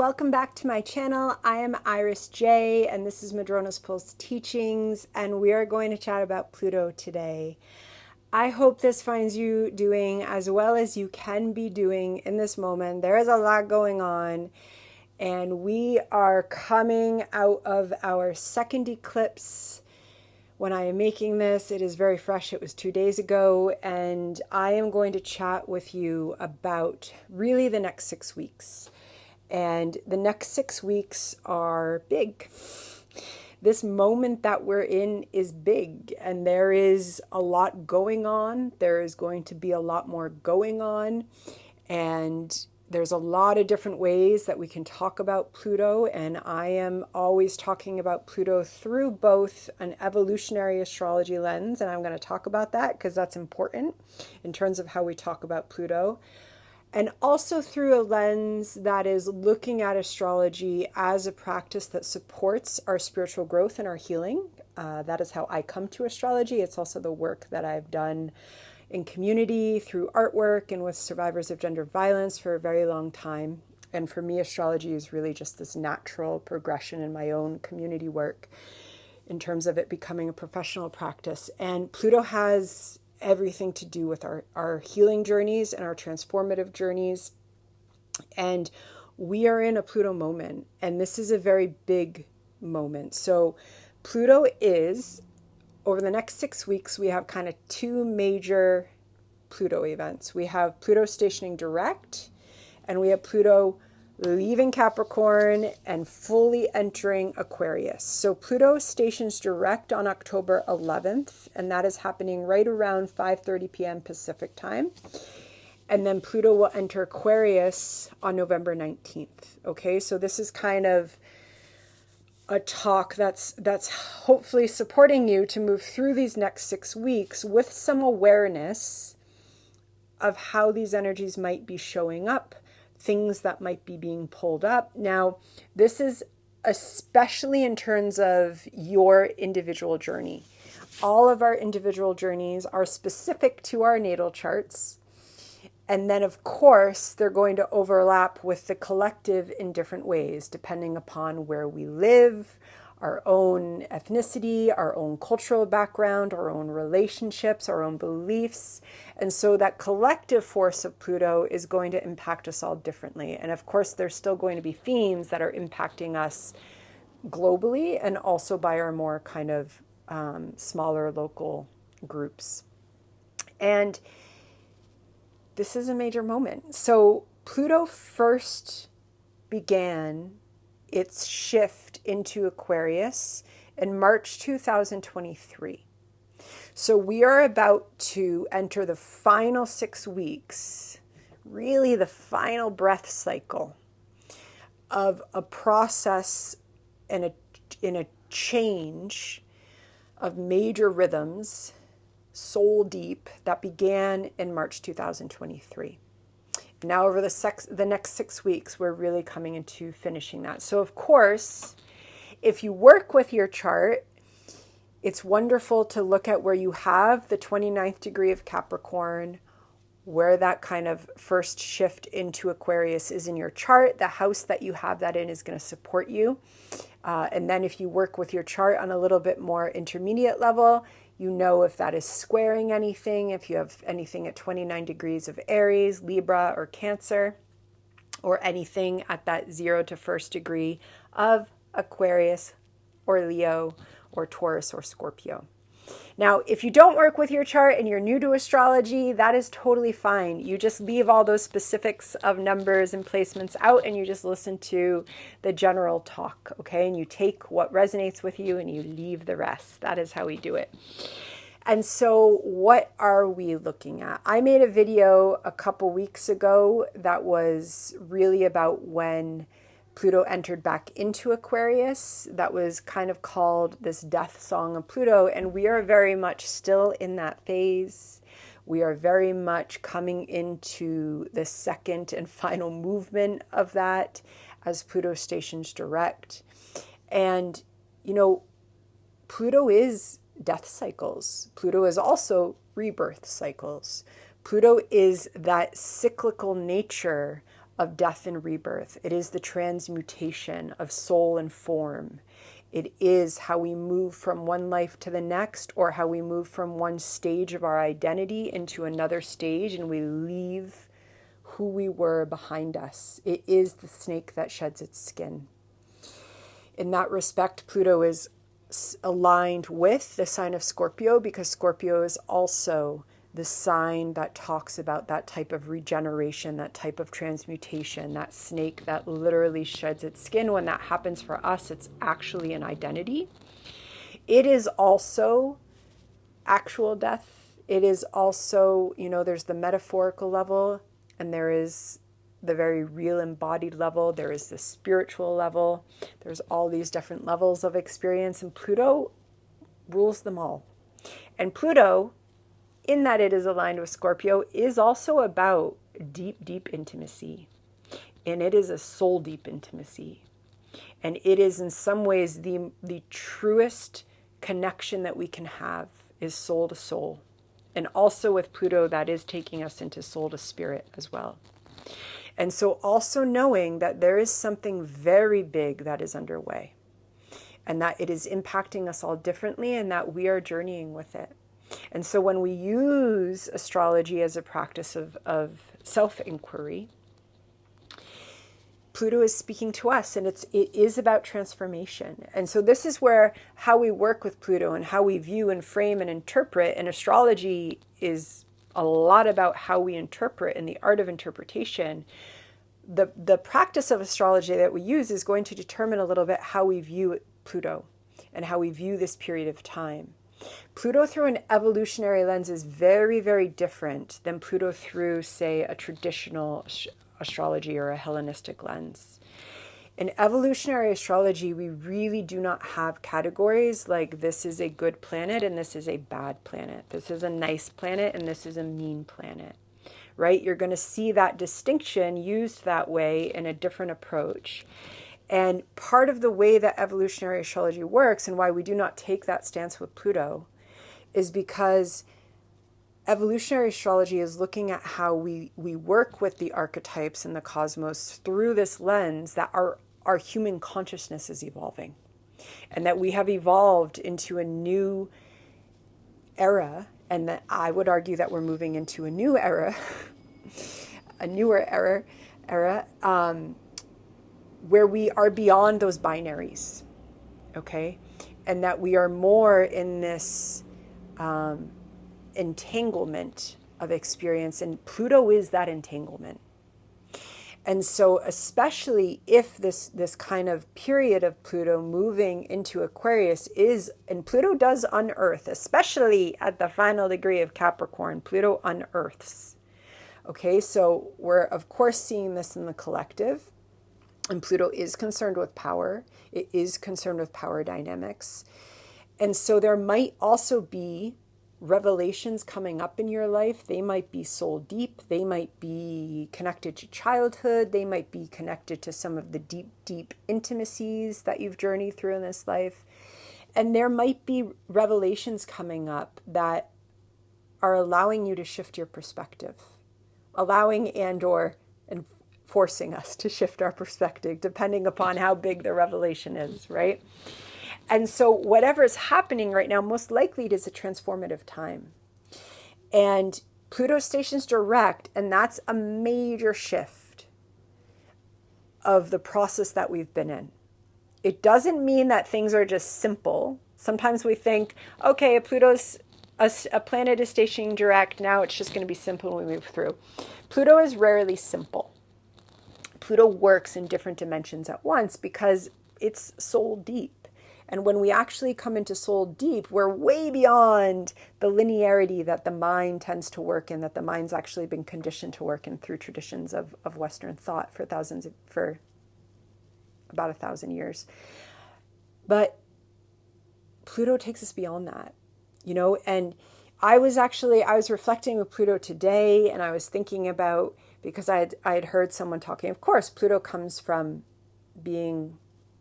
welcome back to my channel. I am Iris J, and this is Madrona's Pulse Teachings, and we are going to chat about Pluto today. I hope this finds you doing as well as you can be doing in this moment. There is a lot going on, and we are coming out of our second eclipse. When I am making this, it is very fresh. It was 2 days ago, and I am going to chat with you about really the next 6 weeks. And the next 6 weeks are big. This moment that we're in is big, and there is a lot going on. There is going to be a lot more going on, and there's a lot of different ways that we can talk about Pluto, and I am always talking about Pluto through both an evolutionary astrology lens, and I'm going to talk about that because that's important in terms of how we talk about Pluto, and also through a lens that is looking at astrology as a practice that supports our spiritual growth and our healing. That is how I come to astrology. It's also the work that I've done in community through artwork and with survivors of gender violence for a very long time. And for me, astrology is really just this natural progression in my own community work in terms of it becoming a professional practice. And Pluto has everything to do with our healing journeys and our transformative journeys. And we are in a Pluto moment, and this is a very big moment. So Pluto is, over the next 6 weeks, we have kind of two major Pluto events. We have Pluto stationing direct, and we have Pluto leaving Capricorn and fully entering Aquarius. So Pluto stations direct on October 11th, and that is happening right around 5:30 p.m. Pacific time. And then Pluto will enter Aquarius on November 19th. Okay, so this is kind of a talk that's hopefully supporting you to move through these next 6 weeks with some awareness of how these energies might be showing up, things that might be being pulled up. Now, this is especially in terms of your individual journey. All of our individual journeys are specific to our natal charts. And then, of course, they're going to overlap with the collective in different ways, depending upon where we live, our own ethnicity, our own cultural background, our own relationships, our own beliefs. And so that collective force of Pluto is going to impact us all differently. And of course, there's still going to be themes that are impacting us globally and also by our more kind of smaller local groups. And this is a major moment. So Pluto first began its shift into Aquarius in March 2023. So we are about to enter the final 6 weeks, really the final breath cycle of a process and in a change of major rhythms, soul deep, that began in March 2023. Now over the next 6 weeks, we're really coming into finishing that. So of course, if you work with your chart, it's wonderful to look at where you have the 29th degree of Capricorn, where that kind of first shift into Aquarius is in your chart. The house that you have that in is going to support you. And then if you work with your chart on a little bit more intermediate level, you know if that is squaring anything, if you have anything at 29 degrees of Aries, Libra, or Cancer, or anything at that 0 to 1st degree of Aquarius, or Leo, or Taurus, or Scorpio. Now, if you don't work with your chart and you're new to astrology, that is totally fine. You just leave all those specifics of numbers and placements out and you just listen to the general talk, okay? And you take what resonates with you and you leave the rest. That is how we do it. And so what are we looking at? I made a video a couple weeks ago that was really about when Pluto entered back into Aquarius. That was kind of called this death song of Pluto, and we are very much still in that phase. We are very much coming into the second and final movement of that as Pluto stations direct. And, you know, Pluto is death cycles. Pluto is also rebirth cycles. Pluto is that cyclical nature of death and rebirth. It is the transmutation of soul and form. It is how we move from one life to the next, or how we move from one stage of our identity into another stage, and we leave who we were behind us. It is the snake that sheds its skin. In that respect, Pluto is aligned with the sign of Scorpio, because Scorpio is also the sign that talks about that type of regeneration, that type of transmutation, that snake that literally sheds its skin. When that happens for us, it's actually an identity. It is also actual death. It is also, there's the metaphorical level, and there is the very real embodied level. There is the spiritual level. There's all these different levels of experience, and Pluto rules them all. And Pluto, in that it is aligned with Scorpio, is also about deep, deep intimacy. And it is a soul deep intimacy. And it is in some ways the truest connection that we can have is soul to soul. And also with Pluto, that is taking us into soul to spirit as well. And so also knowing that there is something very big that is underway, and that it is impacting us all differently, and that we are journeying with it. And so when we use astrology as a practice of self-inquiry, Pluto is speaking to us, and it is about transformation. And so this is where how we work with Pluto and how we view and frame and interpret, and astrology is a lot about how we interpret and the art of interpretation. The practice of astrology that we use is going to determine a little bit how we view Pluto and how we view this period of time. Pluto through an evolutionary lens is very, very different than Pluto through, say, a traditional astrology or a Hellenistic lens. In evolutionary astrology, we really do not have categories like this is a good planet and this is a bad planet. This is a nice planet and this is a mean planet, right? You're going to see that distinction used that way in a different approach. And part of the way that evolutionary astrology works and why we do not take that stance with Pluto is because evolutionary astrology is looking at how we work with the archetypes in the cosmos through this lens that our human consciousness is evolving, and that we have evolved into a new era, and that I would argue that we're moving into a new era, a newer era, where we are beyond those binaries, okay? And that we are more in this entanglement of experience, and Pluto is that entanglement. And so especially if this kind of period of Pluto moving into Aquarius is, and Pluto does unearth, especially at the final degree of Capricorn, Pluto unearths. Okay, so we're of course seeing this in the collective, and Pluto is concerned with power. It is concerned with power dynamics. And so there might also be revelations coming up in your life. They might be soul deep. They might be connected to childhood. They might be connected to some of the deep, deep intimacies that you've journeyed through in this life. And there might be revelations coming up that are allowing you to shift your perspective, allowing and forcing us to shift our perspective, depending upon how big the revelation is, right? And so whatever is happening right now, most likely it is a transformative time. And Pluto stations direct, and that's a major shift of the process that we've been in. It doesn't mean that things are just simple. Sometimes we think, okay, Pluto's a planet is stationing direct, now it's just going to be simple when we move through. Pluto is rarely simple. Pluto works in different dimensions at once because it's soul deep. And when we actually come into soul deep, we're way beyond the linearity that the mind tends to work in, that the mind's actually been conditioned to work in through traditions of Western thought for about 1,000 years. But Pluto takes us beyond that, and I was reflecting with Pluto today, and I was thinking about, because I had heard someone talking, of course, Pluto comes from being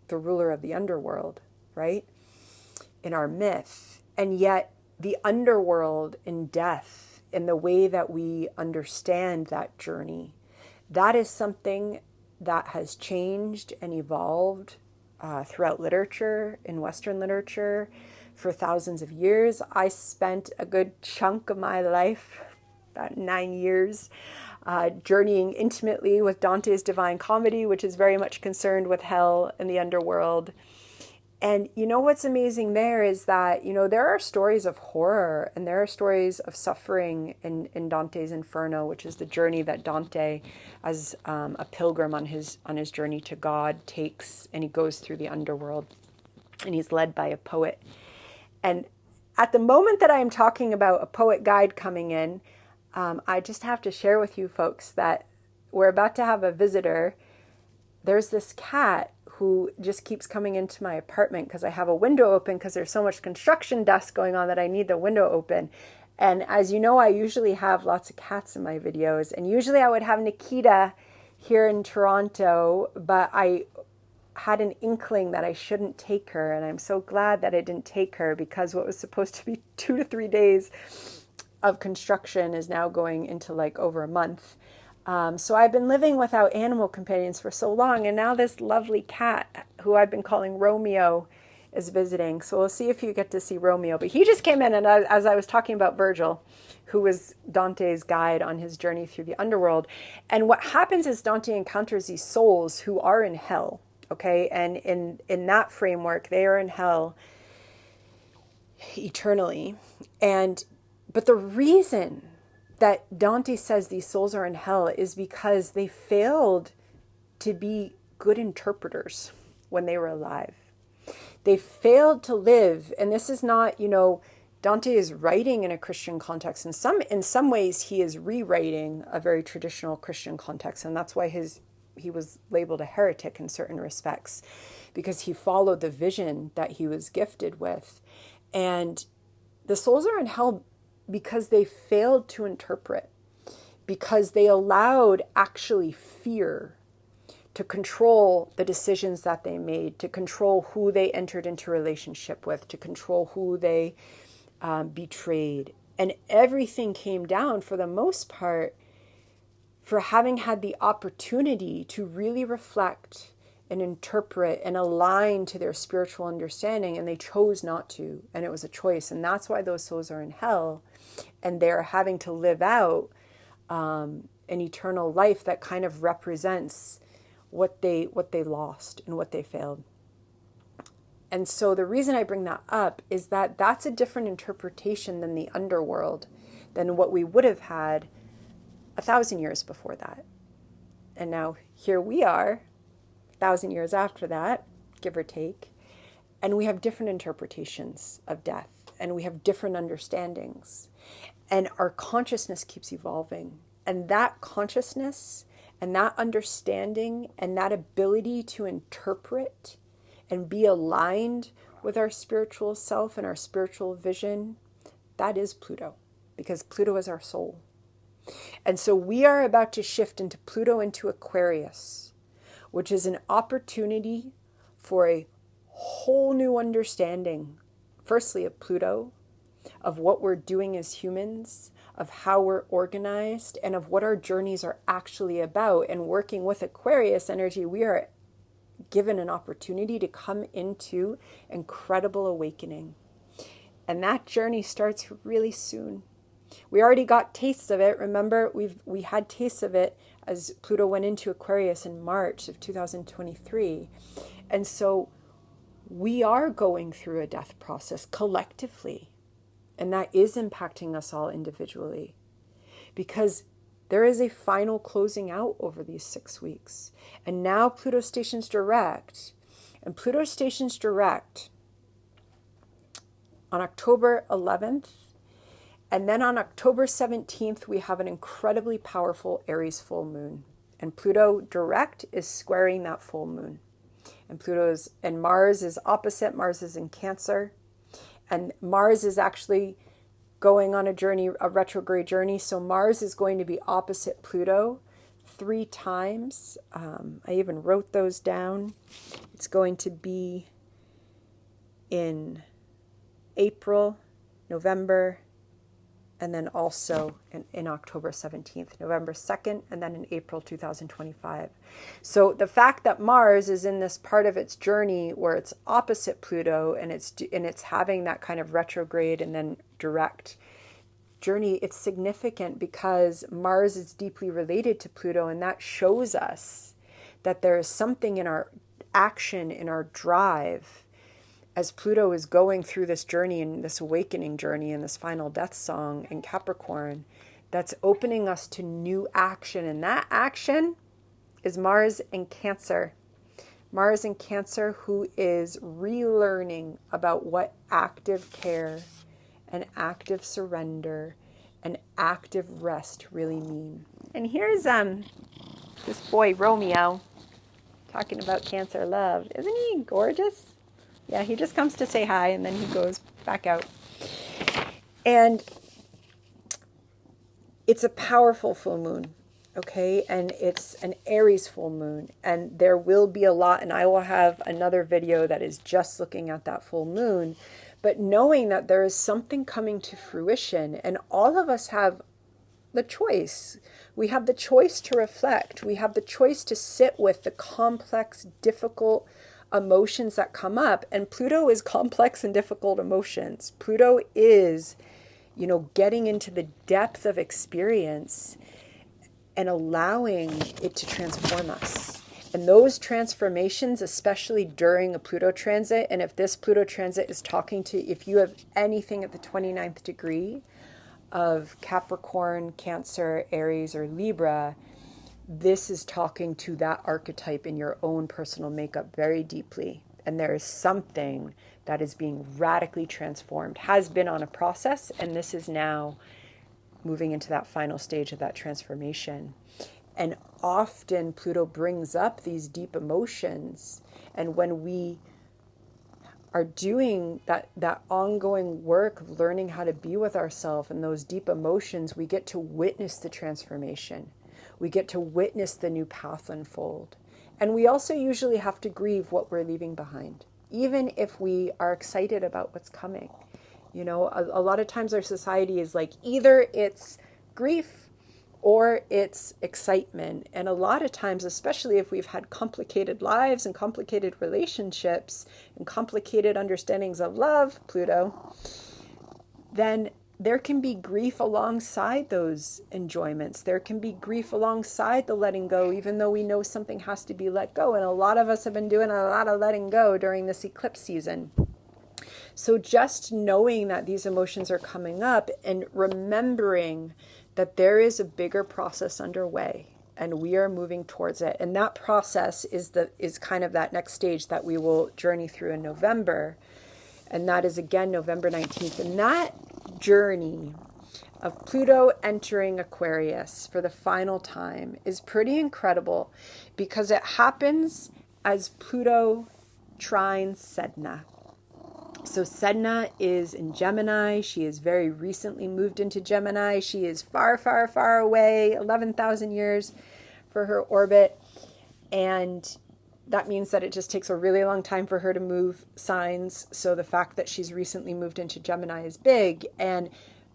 the ruler of the underworld, right? In our myth. And yet the underworld in death, in the way that we understand that journey, That is something that has changed and evolved throughout literature, in Western literature, for thousands of years. I spent a good chunk of my life, about 9 years, journeying intimately with Dante's Divine Comedy, which is very much concerned with hell and the underworld. And you know what's amazing there is that, there are stories of horror and there are stories of suffering in Dante's Inferno, which is the journey that Dante, as a pilgrim on his journey to God, takes, and he goes through the underworld, and he's led by a poet. And at the moment that I am talking about a poet guide coming in, I just have to share with you folks that we're about to have a visitor. There's this cat who just keeps coming into my apartment because I have a window open because there's so much construction dust going on that I need the window open. And as you know, I usually have lots of cats in my videos, and usually I would have Nikita here in Toronto, but I had an inkling that I shouldn't take her, and I'm so glad that I didn't take her, because what was supposed to be 2 to 3 days of construction is now going into like over a month. So I've been living without animal companions for so long, and now this lovely cat, who I've been calling Romeo, is visiting. So we'll see if you get to see Romeo. But he just came in, and as I was talking about Virgil, who was Dante's guide on his journey through the underworld. And what happens is Dante encounters these souls who are in hell, okay? And in that framework, they are in hell eternally. But the reason that Dante says these souls are in hell is because they failed to be good interpreters when they were alive. They failed to live, and this is not, Dante is writing in a Christian context. In some ways, he is rewriting a very traditional Christian context, and that's why he was labeled a heretic in certain respects, because he followed the vision that he was gifted with. And the souls are in hell because they failed to interpret, because they allowed actually fear to control the decisions that they made, to control who they entered into relationship with, to control who they betrayed. And everything came down, for the most part, for having had the opportunity to really reflect and interpret and align to their spiritual understanding, and they chose not to, and it was a choice. And that's why those souls are in hell, and they're having to live out an eternal life that kind of represents what they lost and what they failed. And so the reason I bring that up is that that's a different interpretation than the underworld, than what we would have had 1,000 years before that. And now here we are, 1,000 years after that, give or take, and we have different interpretations of death, and we have different understandings, and our consciousness keeps evolving. And that consciousness and that understanding and that ability to interpret and be aligned with our spiritual self and our spiritual vision, that is Pluto, because Pluto is our soul. And so we are about to shift into Pluto into Aquarius, which is an opportunity for a whole new understanding, firstly of Pluto, of what we're doing as humans, of how we're organized, and of what our journeys are actually about. And working with Aquarius energy, we are given an opportunity to come into incredible awakening. And that journey starts really soon. We already got tastes of it. Remember, we had tastes of it as Pluto went into Aquarius in March of 2023. And so we are going through a death process collectively. And that is impacting us all individually, because there is a final closing out over these 6 weeks. And now Pluto stations direct. And Pluto stations direct on October 11th. And then on October 17th, we have an incredibly powerful Aries full moon. And Pluto direct is squaring that full moon. And Mars is opposite. Mars is in Cancer. And Mars is actually going on a journey, a retrograde journey. So Mars is going to be opposite Pluto 3 times. I even wrote those down. It's going to be in April, November, and then also in October 17th, November 2nd, and then in April 2025. So the fact that Mars is in this part of its journey where it's opposite Pluto, and it's having that kind of retrograde and then direct journey, it's significant because Mars is deeply related to Pluto, and that shows us that there is something in our action, in our drive, as Pluto is going through this journey and this awakening journey and this final death song in Capricorn, that's opening us to new action. And that action is Mars in Cancer. Mars in Cancer, who is relearning about what active care and active surrender and active rest really mean. And here's this boy Romeo talking about Cancer love. Isn't he gorgeous? Yeah, he just comes to say hi and then he goes back out. And it's a powerful full moon, okay? And it's an Aries full moon. And there will be a lot, and I will have another video that is just looking at that full moon. But knowing that there is something coming to fruition, and all of us have the choice. We have the choice to reflect. We have the choice to sit with the complex, difficult emotions that come up. And Pluto is complex and difficult emotions. Pluto is, getting into the depth of experience and allowing it to transform us. And those transformations, especially during a Pluto transit, and if this Pluto transit is talking to, if you have anything at the 29th degree of Capricorn, Cancer, Aries, or Libra, this is talking to that archetype in your own personal makeup very deeply. And there is something that is being radically transformed, has been on a process, and this is now moving into that final stage of that transformation. And often Pluto brings up these deep emotions. And when we are doing that ongoing work of learning how to be with ourselves and those deep emotions, we get to witness the transformation. We get to witness the new path unfold. And we also usually have to grieve what we're leaving behind, even if we are excited about what's coming. A lot of times our society is like, either it's grief or it's excitement. And a lot of times, especially if we've had complicated lives and complicated relationships and complicated understandings of love, Pluto, then there can be grief alongside those enjoyments. There can be grief alongside the letting go, even though we know something has to be let go. And a lot of us have been doing a lot of letting go during this eclipse season. So just knowing that these emotions are coming up and remembering that there is a bigger process underway and we are moving towards it. And that process is kind of that next stage that we will journey through in November. And that is again November 19th. And that journey of Pluto entering Aquarius for the final time is pretty incredible because it happens as Pluto trines Sedna. So Sedna is in Gemini. She is very recently moved into Gemini. She is far, far, far away, 11,000 years for her orbit. And that means that it just takes a really long time for her to move signs. So the fact that she's recently moved into Gemini is big. And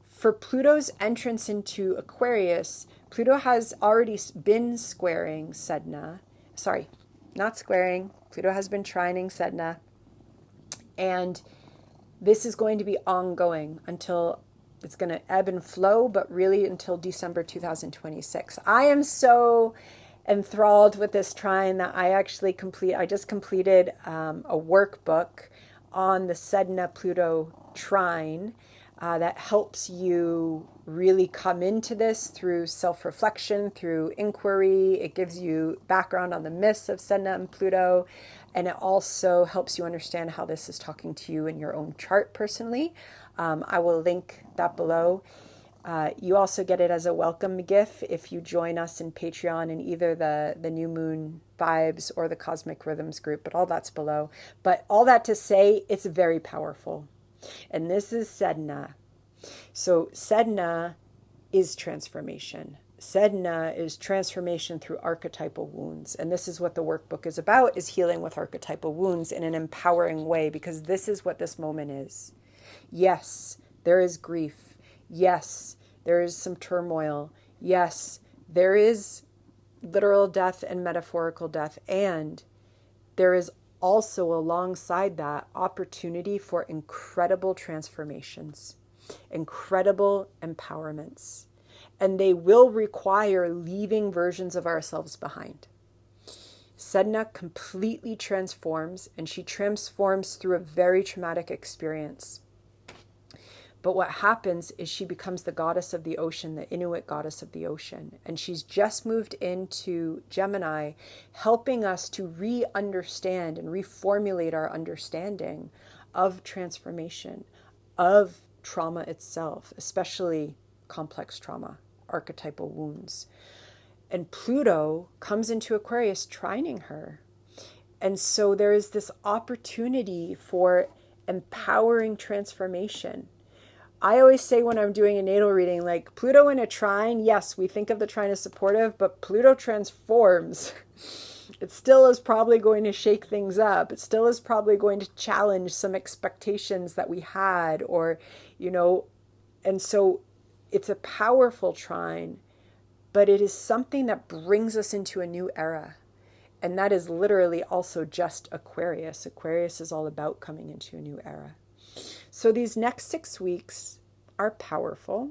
for Pluto's entrance into Aquarius, Pluto has already been squaring Sedna. Sorry, not squaring. Pluto has been trining Sedna. And this is going to be ongoing until it's going to ebb and flow, but really until December 2026. I am so enthralled with this trine that I just completed a workbook on the Sedna Pluto trine that helps you really come into this through self-reflection, through inquiry. It gives you background on the myths of Sedna and Pluto, and it also helps you understand how this is talking to you in your own chart personally. I will link that below. You also get it as a welcome gift if you join us in Patreon in either the New Moon Vibes or the Cosmic Rhythms group, but all that's below. But all that to say, it's very powerful. And this is Sedna. So Sedna is transformation. Sedna is transformation through archetypal wounds. And this is what the workbook is about, is healing with archetypal wounds in an empowering way, because this is what this moment is. Yes, there is grief. Yes, There is some turmoil. Yes, there is literal death and metaphorical death. And there is also alongside that opportunity for incredible transformations, incredible empowerments. And they will require leaving versions of ourselves behind. Sedna completely transforms, and she transforms through a very traumatic experience. But what happens is she becomes the goddess of the ocean, the Inuit goddess of the ocean. And she's just moved into Gemini, helping us to re-understand and reformulate our understanding of transformation, of trauma itself, especially complex trauma, archetypal wounds. And Pluto comes into Aquarius, trining her. And so there is this opportunity for empowering transformation. I always say when I'm doing a natal reading, like Pluto in a trine, yes, we think of the trine as supportive, but Pluto transforms. It still is probably going to shake things up. It still is probably going to challenge some expectations that we had, or, and so it's a powerful trine, but it is something that brings us into a new era. And that is literally also just Aquarius. Aquarius is all about coming into a new era. So these next 6 weeks are powerful.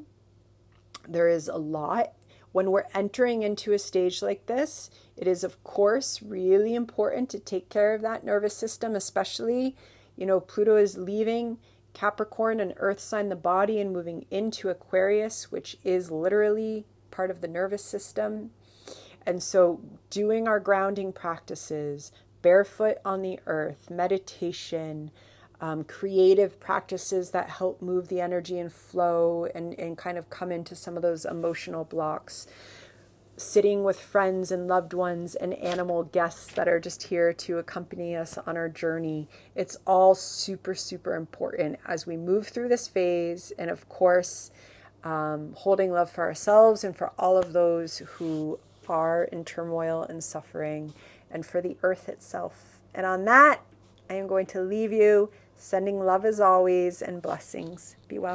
There is a lot. When we're entering into a stage like this, it is, of course, really important to take care of that nervous system, especially, Pluto is leaving Capricorn, an earth sign, the body, and moving into Aquarius, which is literally part of the nervous system. And so doing our grounding practices, barefoot on the earth, meditation, creative practices that help move the energy and flow and kind of come into some of those emotional blocks, sitting with friends and loved ones and animal guests that are just here to accompany us on our journey. It's all super, super important as we move through this phase. And of course, holding love for ourselves and for all of those who are in turmoil and suffering, and for the earth itself. And on that, I am going to leave you, sending love as always and blessings. Be well.